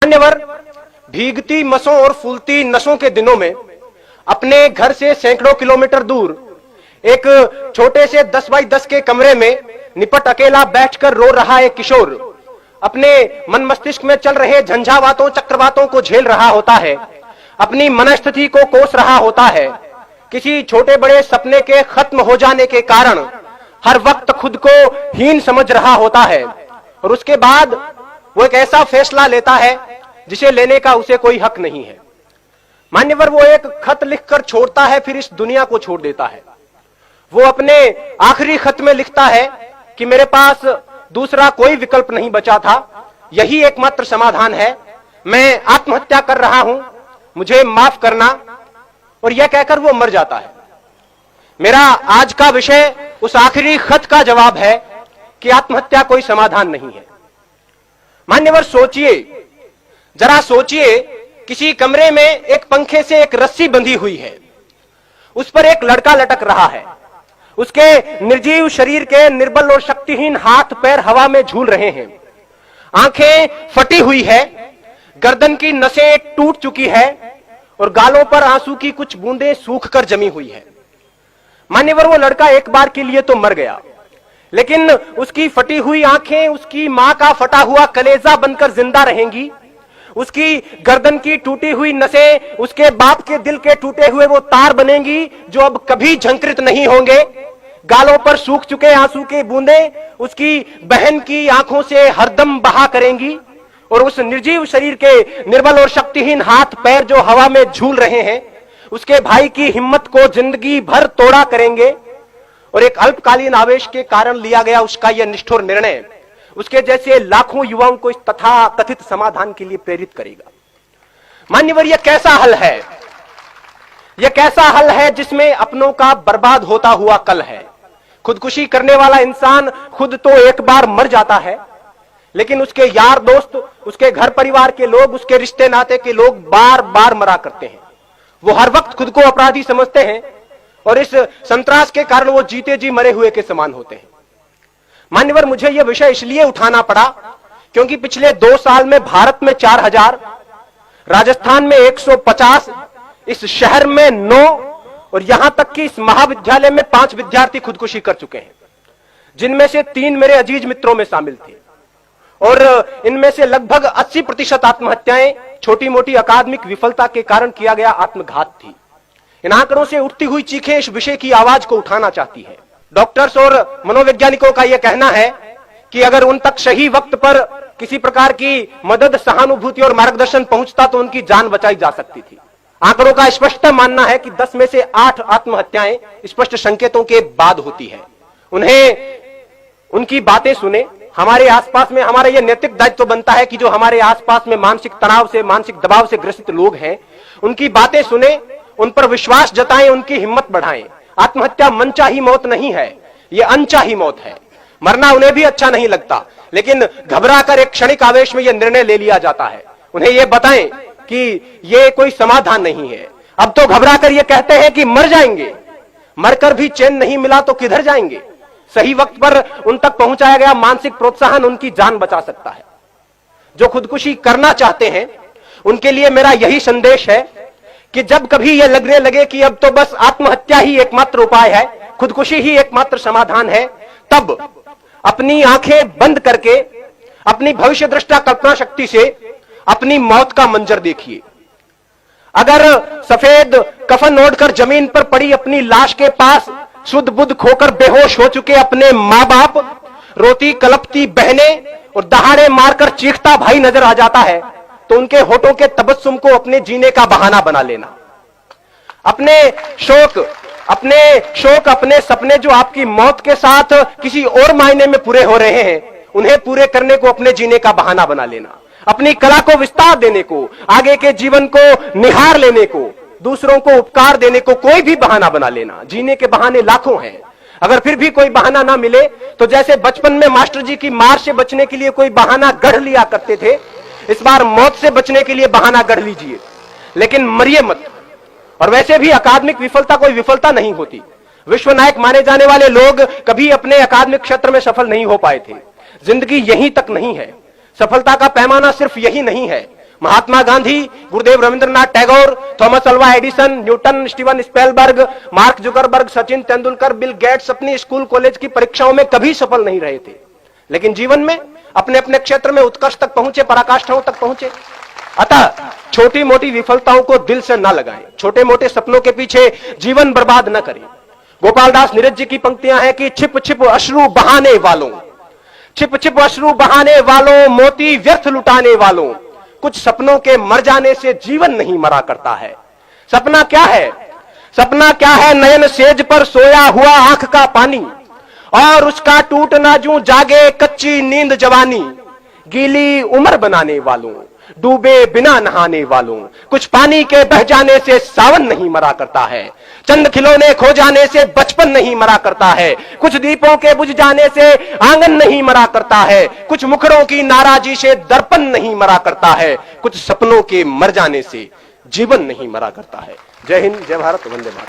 मान्यवर, भीगती मसों और फूलती नसों के दिनों में अपने घर से सैकड़ों किलोमीटर दूर एक छोटे से 10 बाई 10 के कमरे में निपट अकेला बैठकर रो रहा एक किशोर अपने मन मस्तिष्क में चल रहे झंझावातों चक्रवातों को झेल रहा होता है, अपनी मनस्थिति को कोस रहा होता है। किसी छोटे बड़े सपने के खत्म हो जाने के कारण हर वक्त खुद को हीन समझ रहा होता है और उसके बाद वो एक ऐसा फैसला लेता है जिसे लेने का उसे कोई हक नहीं है। मान्यवर, वो एक खत लिखकर छोड़ता है, फिर इस दुनिया को छोड़ देता है। वो अपने आखिरी खत में लिखता है कि मेरे पास दूसरा कोई विकल्प नहीं बचा था, यही एकमात्र समाधान है, मैं आत्महत्या कर रहा हूं, मुझे माफ करना। और यह कहकर वो मर जाता है। मेरा आज का विषय उस आखिरी खत का जवाब है कि आत्महत्या कोई समाधान नहीं है। मान्यवर, सोचिए, जरा सोचिए, किसी कमरे में एक पंखे से एक रस्सी बंधी हुई है, उस पर एक लड़का लटक रहा है, उसके निर्जीव शरीर के निर्बल और शक्तिहीन हाथ पैर हवा में झूल रहे हैं, आंखें फटी हुई है, गर्दन की नसें टूट चुकी है और गालों पर आंसू की कुछ बूंदें सूखकर जमी हुई है। मान्यवर, वो लड़का एक बार के लिए तो मर गया, लेकिन उसकी फटी हुई आंखें उसकी मां का फटा हुआ कलेजा बनकर जिंदा रहेंगी। उसकी गर्दन की टूटी हुई नसें उसके बाप के दिल के टूटे हुए वो तार बनेंगी जो अब कभी झंकृत नहीं होंगे। गालों पर सूख चुके आंसू की बूंदें उसकी बहन की आंखों से हरदम बहा करेंगी और उस निर्जीव शरीर के निर्बल और शक्तिहीन हाथ पैर जो हवा में झूल रहे हैं उसके भाई की हिम्मत को जिंदगी भर तोड़ा करेंगे। और एक अल्पकालीन आवेश के कारण लिया गया उसका यह निष्ठुर निर्णय उसके जैसे लाखों युवाओं को इस तथा कथित समाधान के लिए प्रेरित करेगा। मान्यवर, यह कैसा हल है? यह कैसा हल है जिसमें अपनों का बर्बाद होता हुआ कल है। खुदकुशी करने वाला इंसान खुद तो एक बार मर जाता है, लेकिन उसके यार दोस्त, उसके घर परिवार के लोग, उसके रिश्ते नाते के लोग बार बार मरा करते हैं। वो हर वक्त खुद को अपराधी समझते हैं और इस संतरास के कारण वो जीते जी मरे हुए के समान होते हैं। मान्यवर, मुझे यह विषय इसलिए उठाना पड़ा क्योंकि पिछले 2 साल में भारत में 4000, राजस्थान में 150, इस शहर में 9 और यहां तक कि इस महाविद्यालय में 5 विद्यार्थी खुदकुशी कर चुके हैं, जिनमें से 3 मेरे अजीज मित्रों में शामिल थे। और इनमें से लगभग 80% आत्महत्याएं छोटी मोटी अकादमिक विफलता के कारण किया गया आत्मघात थी। इन आंकड़ों से उठती हुई चीखें इस विषय की आवाज को उठाना चाहती है। डॉक्टर्स और मनोवैज्ञानिकों का यह कहना है कि अगर उन तक सही वक्त पर किसी प्रकार की मदद, सहानुभूति और मार्गदर्शन पहुंचता तो उनकी जान बचाई जा सकती थी। आंकड़ों का स्पष्ट मानना है कि 10 में से 8 आत्महत्याएं स्पष्ट संकेतों के बाद होती है। उन्हें उनकी बातें सुने। हमारे आसपास में हमारा यह नैतिक दायित्व बनता है कि जो हमारे आसपास में मानसिक तनाव से, मानसिक दबाव से ग्रसित लोग हैं, उनकी बातें सुने, उन पर विश्वास जताएं, उनकी हिम्मत बढ़ाएं। आत्महत्या मनचाही मौत नहीं है, यह अनचाही मौत है। मरना उन्हें भी अच्छा नहीं लगता, लेकिन घबराकर एक क्षणिक आवेश में यह निर्णय ले लिया जाता है। उन्हें यह बताएं कि यह कोई समाधान नहीं है। अब तो घबराकर यह कहते हैं कि मर जाएंगे, मरकर भी चैन नहीं मिला तो किधर जाएंगे। सही वक्त पर उन तक पहुंचाया गया मानसिक प्रोत्साहन उनकी जान बचा सकता है। जो खुदकुशी करना चाहते हैं उनके लिए मेरा यही संदेश है कि जब कभी यह लगने लगे कि अब तो बस आत्महत्या ही एकमात्र उपाय है, खुदकुशी ही एकमात्र समाधान है, तब अपनी आंखें बंद करके अपनी भविष्य दृष्टा कल्पना शक्ति से अपनी मौत का मंजर देखिए। अगर सफेद कफन ओढ़कर जमीन पर पड़ी अपनी लाश के पास शुद्ध बुद्ध खोकर बेहोश हो चुके अपने मां बाप, रोती कलपती बहनें और दहाड़े मारकर चीखता भाई नजर आ जाता है तो उनके होठों के तबस्सुम को अपने जीने का बहाना बना लेना। अपने शोक, अपने सपने जो आपकी मौत के साथ किसी और मायने में पूरे हो रहे हैं, उन्हें पूरे करने को अपने जीने का बहाना बना लेना। अपनी कला को विस्तार देने को, आगे के जीवन को निहार लेने को, दूसरों को उपकार देने को कोई भी बहाना बना लेना। जीने के बहाने लाखों हैं। अगर फिर भी कोई बहाना ना मिले तो जैसे बचपन में मास्टर जी की मार से बचने के लिए कोई बहाना गढ़ लिया करते थे, इस बार मौत से बचने के लिए बहाना गढ़ लीजिए, लेकिन मरिए मत। और वैसे भी अकादमिक विफलता कोई विफलता नहीं होती। विश्व नायक माने जाने वाले लोग कभी अपने अकादमिक क्षेत्र में सफल नहीं हो पाए थे। जिंदगी यहीं तक नहीं है। सफलता का पैमाना सिर्फ यही नहीं है, Mahatma Gandhi, Gurudev Rabindranath Tagore, Thomas Alva Edison, Newton, Steven Spielberg, Mark Zuckerberg, Sachin Tendulkar, Bill Gates अपनी स्कूल कॉलेज की परीक्षाओं में कभी सफल नहीं रहे थे, लेकिन जीवन में अपने अपने क्षेत्र में उत्कर्ष तक पहुंचे, पराकाष्ठाओं तक पहुंचे। अतः छोटी मोटी विफलताओं को दिल से न लगाएं, छोटे मोटे सपनों के पीछे जीवन बर्बाद न करें। गोपालदास नीरज जी की पंक्तियां हैं कि छिप छिप अश्रु बहाने वालों, छिप छिप अश्रु बहाने वालों, मोती व्यर्थ लुटाने वालों, कुछ सपनों के मर जाने से जीवन नहीं मरा करता है। सपना क्या है? सपना क्या है? नयन सेज पर सोया हुआ आंख का पानी, और उसका टूटना जूं जागे कच्ची नींद जवानी, गीली उम्र बनाने वालों, डूबे बिना नहाने वालों, कुछ पानी के बह जाने से सावन नहीं मरा करता है, चंद खिलौने खो जाने से बचपन नहीं मरा करता है, कुछ दीपों के बुझ जाने से आंगन नहीं मरा करता है, कुछ मुखड़ों की नाराजी से दर्पण नहीं मरा करता है, कुछ सपनों के मर जाने से जीवन नहीं मरा करता है। जय हिंद, जय भारत, वंदे मातरम।